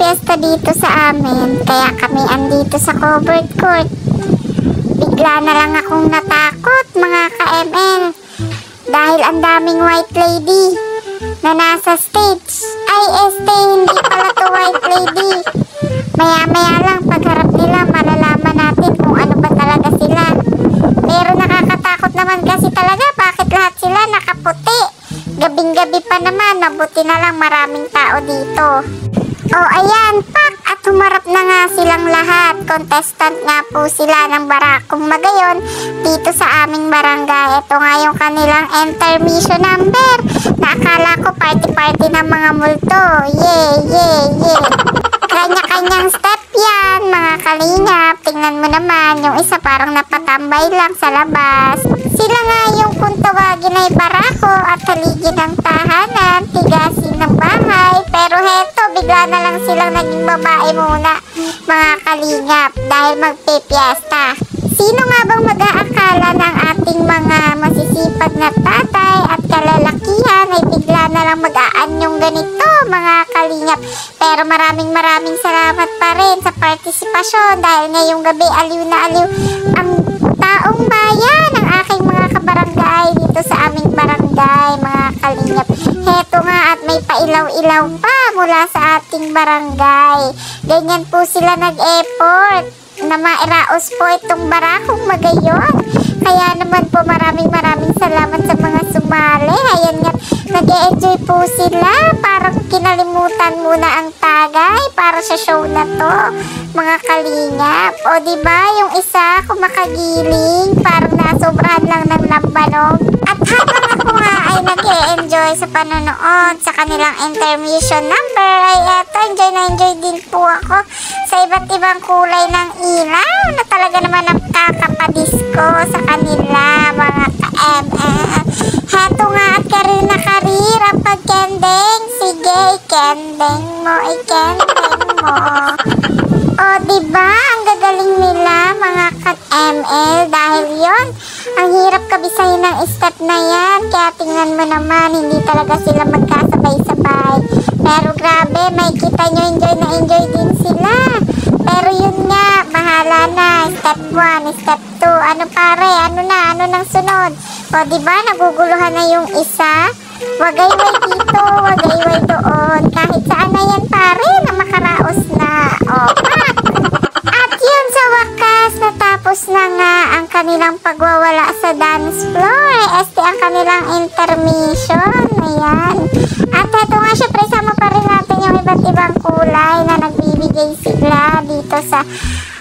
magpipiesta dito sa amin, kaya kami andito sa covered court. Bigla na lang akong natakot mga ka-ML, dahil ang daming white lady na nasa stage. Ay, hindi pala to white lady. Maya-maya lang, pagharap nila, malalaman natin kung ano ba talaga sila. Pero nakakatakot naman kasi talaga, bakit lahat sila nakaputi? Gabing-gabi pa naman, mabuti na lang maraming tao dito. Oh, ayan, pak! At humarap na nga silang lahat. Contestant nga po sila ng Barakong Magayon dito sa aming barangay. Ito nga yung kanilang intermission number. Naakala ko party-party ng mga multo. Yeah. Kanya-kanyang step yan, mga kalingap. Tingnan mo naman, yung isa parang napatambay lang sa labas. Sila nga yung kung tawagin ay barako at haligi ng tahanan, tigasin ng bahay. Pero heto, bigla na lang silang naging babae muna, mga kalingap, dahil magpipiesta. Sino nga bang mag-aakala ng ating mga masisipag na tatay at kalalakihan ay bigla na lang mag-aanyong ganito, mga kalingap. Pero maraming salamat pa rin sa partisipasyon, dahil ngayong gabi aliw na aliw ang taong bayan, ang aking mga kabarangay dito sa aming barangay, mga kalingap. Heto nga, at may pailaw-ilaw pa mula sa ating barangay. Ganyan po sila nag-effort na mairaos po itong Barakong Magayon. Kaya naman po maraming salamat sa mga sumali. Ayan nga, nag-e-enjoy po sila. Parang kinalimutan muna ang tagay para sa show na to, mga kalingap. O diba, yung isa kumakagiling, parang nasobrahan lang ng lambanog. At habang ako nga ay nag-e-enjoy sa panonood sa kanilang intermission number, ay eto, enjoy din po ako sa iba't ibang kulay ng ilaw na talaga naman nakakapadisko sa kanila, mga ka-ML. Heto nga, at karir na karir ang pagkendeng. Sige, ikendeng mo. O diba, ang gagaling nila, mga ka-ML, dahil yon ang hirap kabisahin ng step na yan. Kaya tingnan mo naman, hindi talaga sila magkasabay-sabay. Pero grabe, may kita nyo, enjoy din sila. Pero yun nga, bahala na. Step 1, step 2. Ano pare? Ano nang sunod? O diba, naguguluhan na yung isa. Wagayway dito, wagayway doon. Kahit saan na yan pare, na makaraos na. O, pak! At yun, sa wakas, natapos na nga ang kanilang pagwawala sa dance floor. Ang kanilang intermission. Ayan. At eto nga, syempre, sama pa rin natin yung iba't ibang kulay na nagbibigay sila dito sa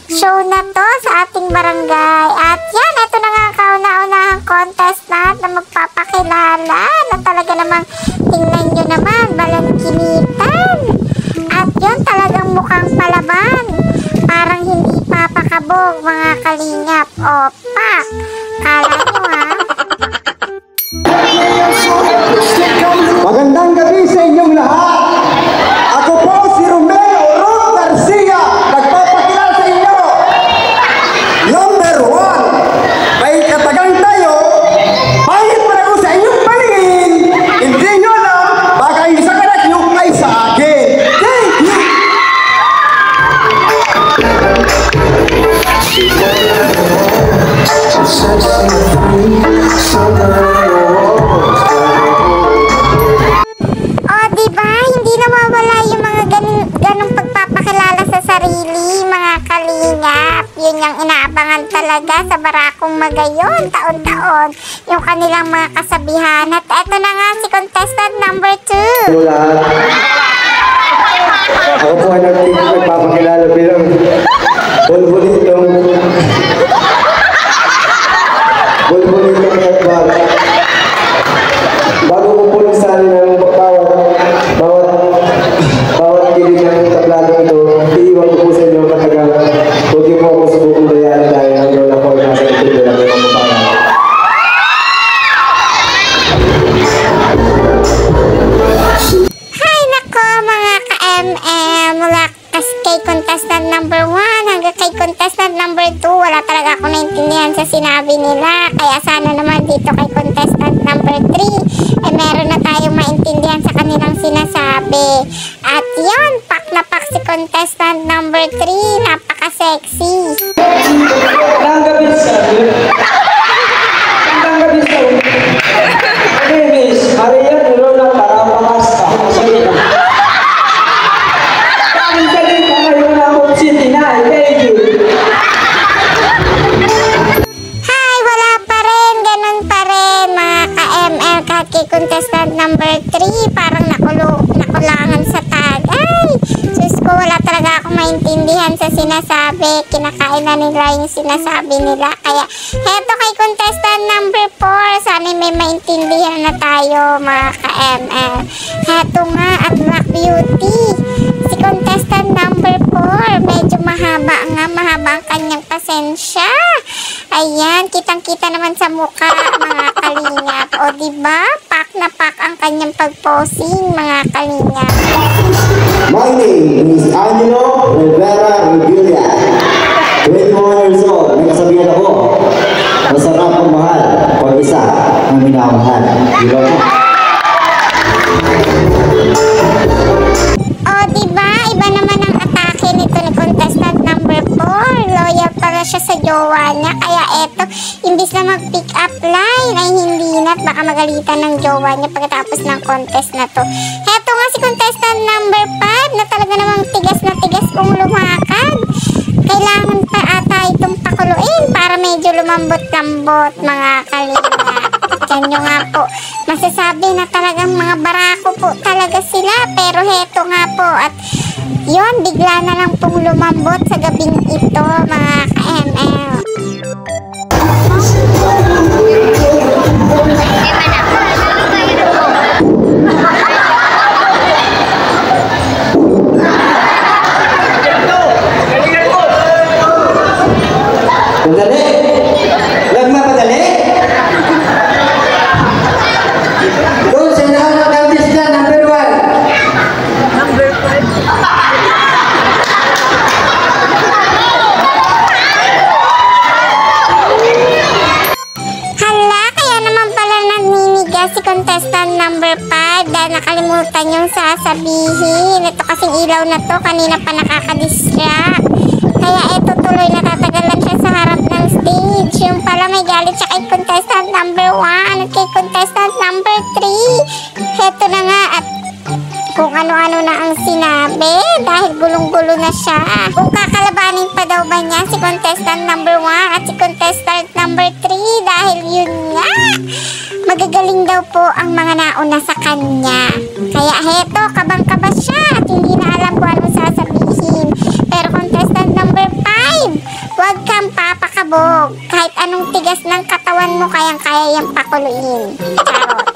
show na to sa ating barangay. At yan, ito na nga ang kauna-unahang contest na magpapakilala na talaga namang tingnan nyo naman, balangkinitan. At yun, talagang mukhang palaban. Parang hindi papakabog, mga kalingap. O, pak! Kala nyo ha? Magandang gabi sa inyong lahat. Ako po si Romeo Ron Garcia, nagpapakilala sa inyo. Number 1, may katagang tayo, pahit pa ako sa inyong paningin. Hindi nyo alam, baka yung sa kanak nyo ay sa akin. Thank you! Yun yung inaabangan talaga sa Barakong Magayon taon-taon, yung kanilang mga kasabihan. At eto na nga si contestant number 2. Hello lahat. Ako po ay nagpapakilala bilang bulbulitong nagbago. Bago ko po nagsali ng bawat kilig ng tablado ito, iiwan ko po sa inyo katagal. Huwag niyo po ako subukong dayan dahil hanggang ako ay nasa ito lang ng pamamayan. Hay nako mga ka-ML, mula kay contestant number 1 hanggang kay contestant number 2, wala talaga ako naintindihan sa sinabi nila. Kaya sana naman dito kay contestant number 3 meron na tayong maintindihan sa kanilang sinasabi. At yun, pak na pak si contestant number 3. Napaka-sexy. Ang gabi sa ang gabi sa Miss Maria Nirona Parapakasta. Kami kali ngayon na ako City na. Thank you. Hi, wala pa rin. Ganun pa rin, mga ka-ML. Kahit kay contestant number 3, parang nakulangan sa tag. Ay, sus ko, wala talaga akong maintindihan sa sinasabi. Kinakain na nila yung sinasabi nila. Kaya, heto kay contestant number 4. Sana may maintindihan na tayo, mga ka-ML. Heto nga, at Black Beauty. Si contestant number 4, medyo mahaba ang kanyang pasensya. Ayan, kitang-kita naman sa mukha, mga kalingap. O, diba? Pak na pak ang kanyang pag-posing, mga kalingap. My name is Angelo Rivera Revilla. 21 years old. May kasabihan ako. Masarap ang mahal pag isa ang minamahal. Di ba? O, diba? Iba naman ang atake nito ni contestant number 4. Loyal pala siya sa jowa niya. Kaya eto, imbis na mag-pick up line, ay hindi na. Baka magalitan ng jowa niya pagkatapos ng contest na to. Heto nga si contestant number 5 na talaga namang tigas na tigas kung lumakad. Kailangan pa ata itong pakuluin para medyo lumambot-lambot, mga kalinga. Diyan nyo nga po, masasabi na talagang mga barako po talaga sila. Pero heto nga po, at yon bigla na lang pong lumambot sa gabing ito, mga ka-ML. Padali! Huwag mapadali! Doon sa inahanap ng disla, number 1. Number 5. Hala, kaya naman pala naninigas si contestant number 5 dahil nakalimutan yung sasabihin. Ito kasing ilaw na to, kanina pa nakakadistract. Kaya ito tuloy natatagalan siya sa harap ng stage. Yung pala may galit siya kay contestant number 1 at kay contestant number 3. Heto na nga, at kung ano-ano na ang sinabi dahil gulong-gulo na siya. Kung kakalabanin pa daw ba niya si contestant number 1 at si contestant number 3 dahil yun nga, magagaling daw po ang mga nauna sa kanya. Kaya heto, kabang-kaba siya at hindi na alam kung ano sasabihin. Pero contestant number 5, huwag kang papakabog. Kahit anong tigas ng katawan mo, kayang-kaya yung pakuluin. Charot.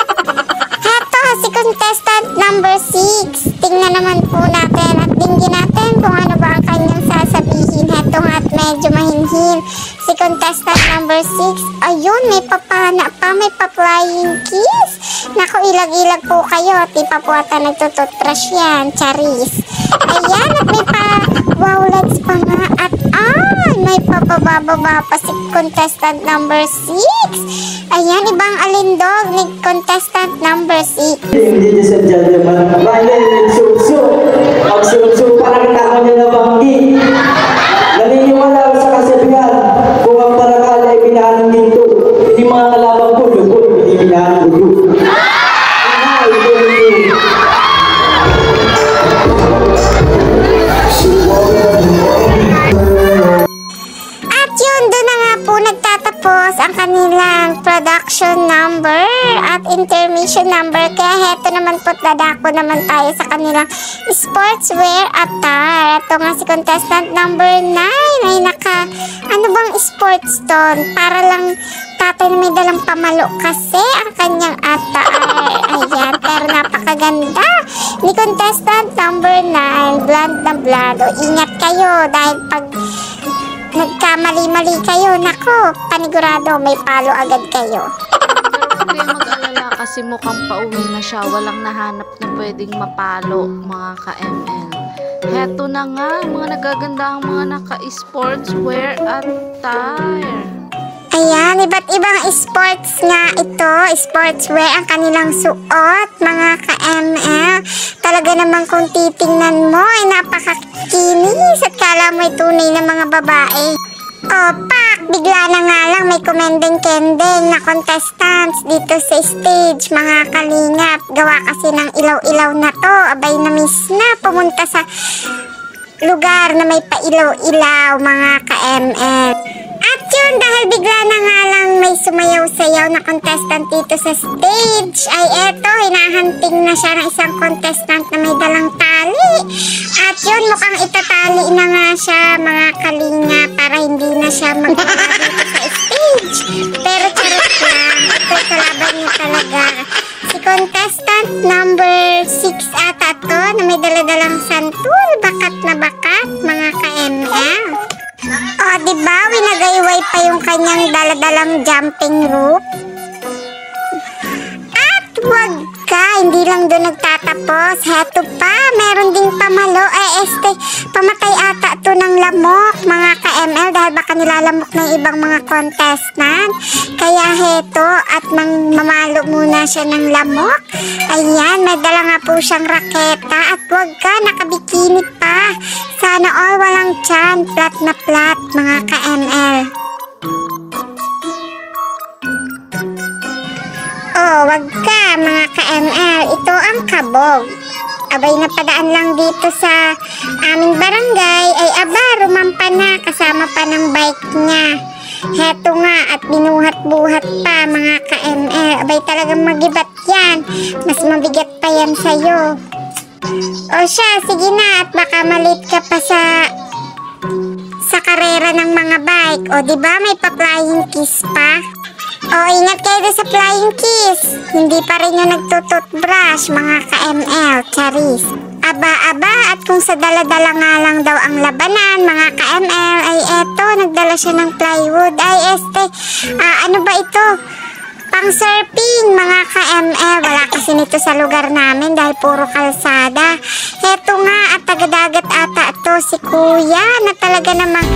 Heto, si contestant number 6. Tingnan naman po natin at dinggin natin kung ano ba ang kanyang sasabihin. Heto nga at medyo mahinhin. Si contestant number 6. Ayun, may papana pa, may pa-flying kiss. Naku, ilag-ilag po kayo. Di pa po ata nagtututrush yan. Charis. Ayan, at may pa-wowlets pa nga. At may papababa pa si contestant number 6. Ayan, ibang alindog ni contestant number 6. Ladies and gentlemen, my name is Susu. Ang Susu parang ako niya na banggi. Naniniwala ako sa kasabihan kung ang parakal ay binahan ng ginto. Hindi mga kalabang ko, lubot, hindi binahan ng ulo. At yun, doon na nga po nagtatapos ang kanilang production number at intermission number. Kaya heto naman po, dadako naman tayo sa kanilang sportswear attire. Ito nga si contestant number 9 ay ano bang sports ton? Para lang tatay na may dalang pamalo kasi ang kanyang attire. Ayan, pero napakaganda ni contestant number 9, blonde na blonde. O, ingat kayo dahil pag nagkamali-mali kayo, nako, panigurado may palo agad kayo. Huwag kayong mag-alala kasi mukhang pauwi na siya. Walang nahanap na pwedeng mapalo, mga ka-ML. Heto na nga, mga nagaganda ang mga naka-sportswear attire. Ayan, iba't ibang sports nga ito, sportswear ang kanilang suot, mga ka-ML. Talaga naman kung titingnan mo ay napakakinis at kala mo ay tunay na mga babae. Pak! Bigla na nga lang may kumendeng-kendeng na contestants dito sa stage, mga kalingap. Gawa kasi ng ilaw-ilaw na to. Abay na miss na pumunta sa lugar na may pailaw-ilaw, mga ka-ML. At yun, dahil bigla na nga lang may sumayaw-sayaw na contestant dito sa stage, ay eto, hinahanting na siya ng isang contestant na may dalang tali. At yun, mukhang itatali na nga siya, mga kalinga, para hindi na siya magpunta dito sa stage. Pero charot lang, ito'y kalaban niya talaga. Si contestant number 6 ata to, na may daladalang santul, bakat na bakat, mga ka-ML. Diba? Winagayway pa yung kanyang daladalang jumping rope. At wag ka, hindi lang doon nagtatapos. Heto pa, meron ding pamalo. Pamatay ata to ng lamok, mga ka-ML, dahil baka nilalamok ng ibang mga contestant. Kaya heto, at mamalo muna siya ng lamok. Ayan, may dala nga po siyang raketa. At wag ka, nakabikini pa. Sana all walang tiyan, plat na plat, mga ka-ML. Wag ka, mga ka-ML. Ito ang kabog. Abay, napadaan lang dito sa aming barangay, ay rumampa na, kasama pa ng bike niya. Heto nga, at binuhat-buhat pa, mga ka-ML. Abay, talagang magibat yan. Mas mabigat pa yan sa'yo. Siya, sige na, at baka malate ka pa sa karera ng mga bike. Diba, may pa-flying kiss pa? Ingat kayo sa flying kiss. Hindi pa rin yung nagtututbrush, mga ka-ML, charis. Aba, at kung sa dala-dala nga lang daw ang labanan, mga ka-ML, ay eto, nagdala siya ng plywood. Ano ba ito? Pang surfing, mga ka-ML. Wala kasi nito sa lugar namin dahil puro kalsada. Heto nga, at taga-dagat ata ito si kuya na talaga namang,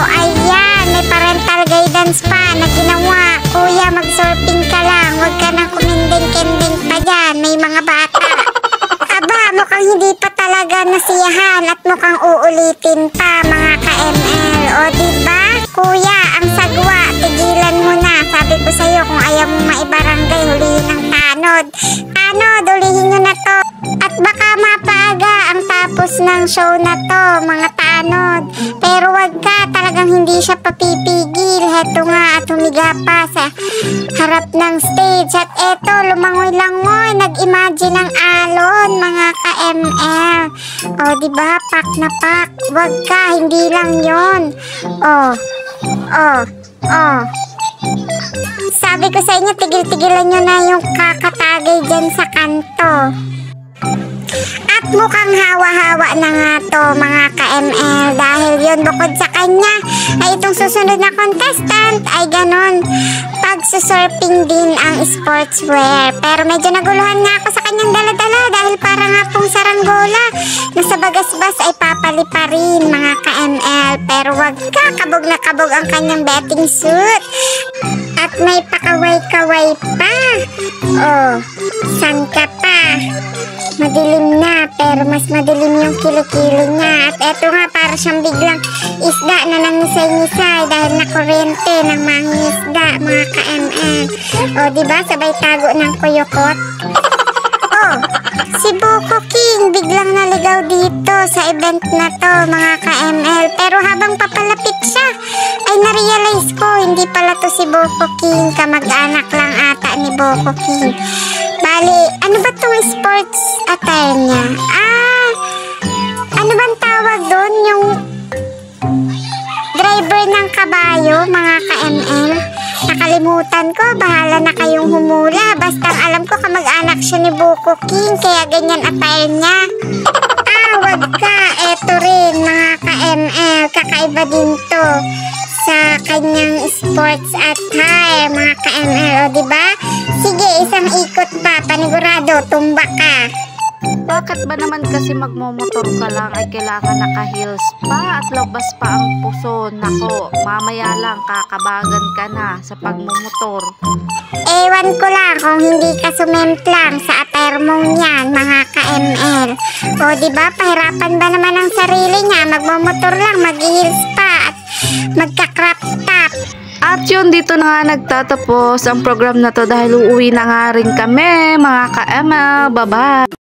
ayan, may parental guidance pa na ginawa. Kuya, mag-surfing ka lang. Huwag ka nang kuminding-kending pa dyan. May mga bata. Aba, mukhang hindi pa talaga nasiyahan at mukhang uulitin pa, mga ka-ML. Diba? Kuya, ang sagwa, tigilan mo na. Sabi ko sa'yo, kung ayaw mong maibarangay, hulihin ng tanod. Tanod, hulihin nyo na to. At baka mapaaga ang tapos ng show na to, mga tanod. Pero wag ka, talagang hindi siya papipigil. Heto nga, at humiga pa sa harap ng stage. At eto, lumangoy-langoy, nag-imagine ng alon, mga ka-ML. Diba, pak na pak. Wag ka, hindi lang yon. Sabi ko sa inyo, tigil-tigilan nyo na yung kakatagay dyan sa kanto. At mukhang hawa-hawa na nga to, mga ka-ML, dahil yun, bukod sa kanya ay itong susunod na contestant ay ganon, pagsusurfing din ang sportswear. Pero medyo naguluhan nga ako sa kanyang dala-dala dahil para nga pong saranggola na sa bagasbas ay papalipa rin, mga ka-ML. Pero wag ka, kabog na kabog ang kanyang betting suit. At may pakaway-kaway pa. San ka pa? Madilim na, pero mas madilim yung kilikili niya. At eto nga, para siyang biglang isda na nangisay-ngisay dahil nakuryente ng mga isda, mga ka-ML. Diba, sabay tago ng kuyukot. Si Buko King biglang naligaw dito sa event na to, mga ka-ML. Pero habang papalapit siya, ay narealize ko, hindi pala to si Buko King. Kamag-anak lang ata ni Buko King. Bali, ano ba itong sports attire niya? Ano bang tawag doon? Yung driver ng kabayo, mga ka-ML? Nakalimutan ko, bahala na kayong humula. Basta alam ko kamag-anak siya ni Buko King, kaya ganyan attire niya. Wag ka, eto rin, mga ka-ML. Kakaiba din to sa kanyang sports attire, mga ka-ML, diba? Sige, isang ikot pa, panigurado, tumba ka. Bakit ba naman kasi magmomotor ka lang ay kailangan naka-heels pa at labas pa ang puso? Nako, mamaya lang kakabagan ka na sa pagmumotor. Ewan ko lang kung hindi ka sumemplang sa attire mong yan, mga ka-ML. O diba, pahirapan ba naman ang sarili niya? Magmomotor lang, mag-heels pa at magka-crop top. At yun, dito na nga nagtatapos ang program na to dahil uuwi na nga rin kami, mga ka-ML. Bye-bye!